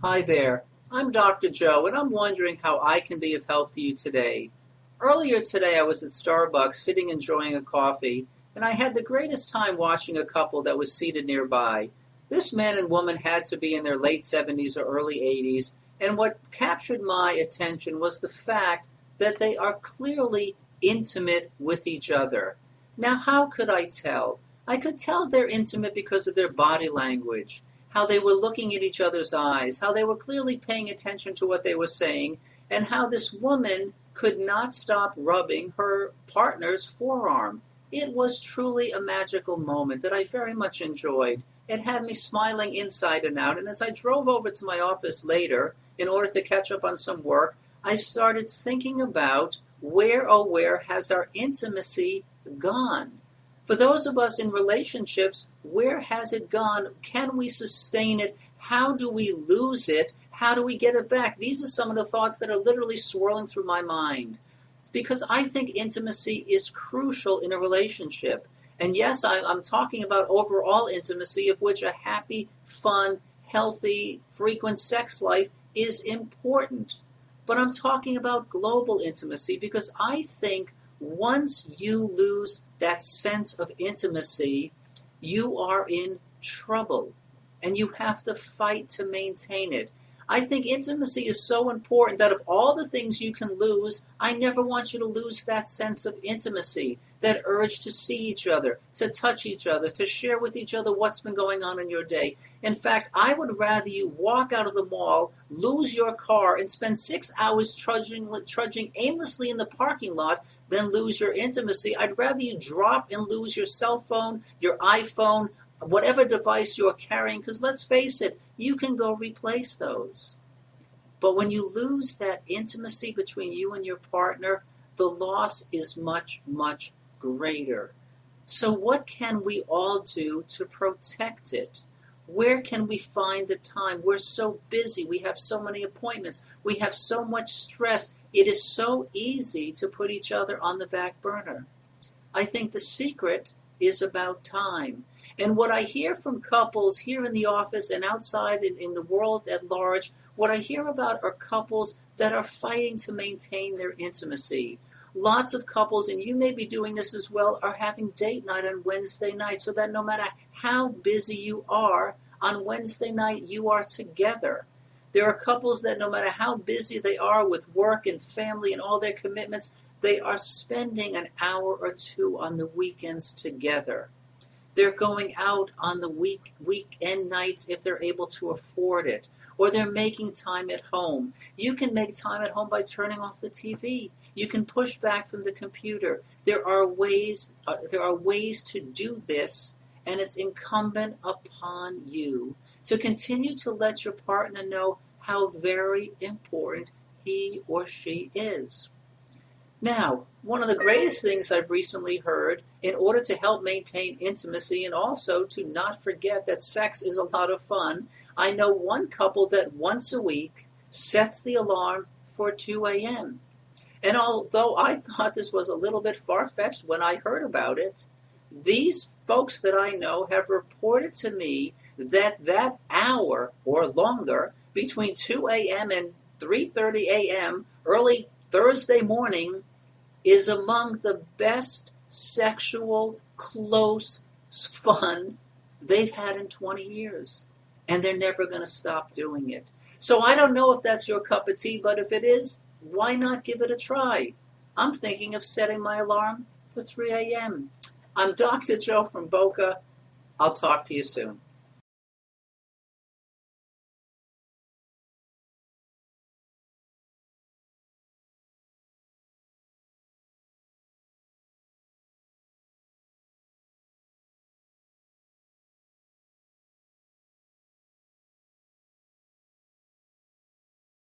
Hi there. I'm Dr. Joe, and I'm wondering how I can be of help to you today. Earlier today, I was at Starbucks sitting enjoying a coffee, and I had the greatest time watching a couple that was seated nearby. This man and woman had to be in their late 70s or early 80s, and what captured my attention was the fact that they are clearly intimate with each other. Now, how could I tell? I could tell they're intimate because of their body language, how they were looking at each other's eyes, how they were clearly paying attention to what they were saying, and how this woman could not stop rubbing her partner's forearm. It was truly a magical moment that I very much enjoyed. It had me smiling inside and out, and as I drove over to my office later in order to catch up on some work, I started thinking about where, oh, where has our intimacy gone? For those of us in relationships, where has it gone? Can we sustain it? How do we lose it? How do we get it back? These are some of the thoughts that are literally swirling through my mind. It's because I think intimacy is crucial in a relationship. And yes, I'm talking about overall intimacy, of which a happy, fun, healthy, frequent sex life is important. But I'm talking about global intimacy because I think once you lose that sense of intimacy, you are in trouble and you have to fight to maintain it. I think intimacy is so important that of all the things you can lose, I never want you to lose that sense of intimacy, that urge to see each other, to touch each other, to share with each other what's been going on in your day. In fact, I would rather you walk out of the mall, lose your car, and spend 6 hours trudging aimlessly in the parking lot than lose your intimacy. I'd rather you drop and lose your cell phone, your iPhone, whatever device you're carrying, because let's face it, you can go replace those. But when you lose that intimacy between you and your partner, the loss is much, much greater. So what can we all do to protect it? Where can we find the time? We're so busy. We have so many appointments. We have so much stress. It is so easy to put each other on the back burner. I think the secret is about time. And what I hear from couples here in the office and outside in the world at large, what I hear about are couples that are fighting to maintain their intimacy. Lots of couples, and you may be doing this as well, are having date night on Wednesday night so that no matter how busy you are, on Wednesday night you are together. There are couples that no matter how busy they are with work and family and all their commitments, they are spending an hour or two on the weekends together. They're going out on the weekend nights if they're able to afford it, or they're making time at home. You can make time at home by turning off the TV. You can push back from the computer. There are ways to do this, and it's incumbent upon you to continue to let your partner know how very important he or she is. Now, one of the greatest things I've recently heard in order to help maintain intimacy and also to not forget that sex is a lot of fun, I know one couple that once a week sets the alarm for 2 a.m. And although I thought this was a little bit far-fetched when I heard about it, these folks that I know have reported to me that that hour or longer between 2 a.m. and 3:30 a.m. early Thursday morning is among the best sexual, close fun they've had in 20 years. And they're never going to stop doing it. So I don't know if that's your cup of tea, but if it is, why not give it a try? I'm thinking of setting my alarm for 3 a.m. I'm Dr. Joe from Boca. I'll talk to you soon.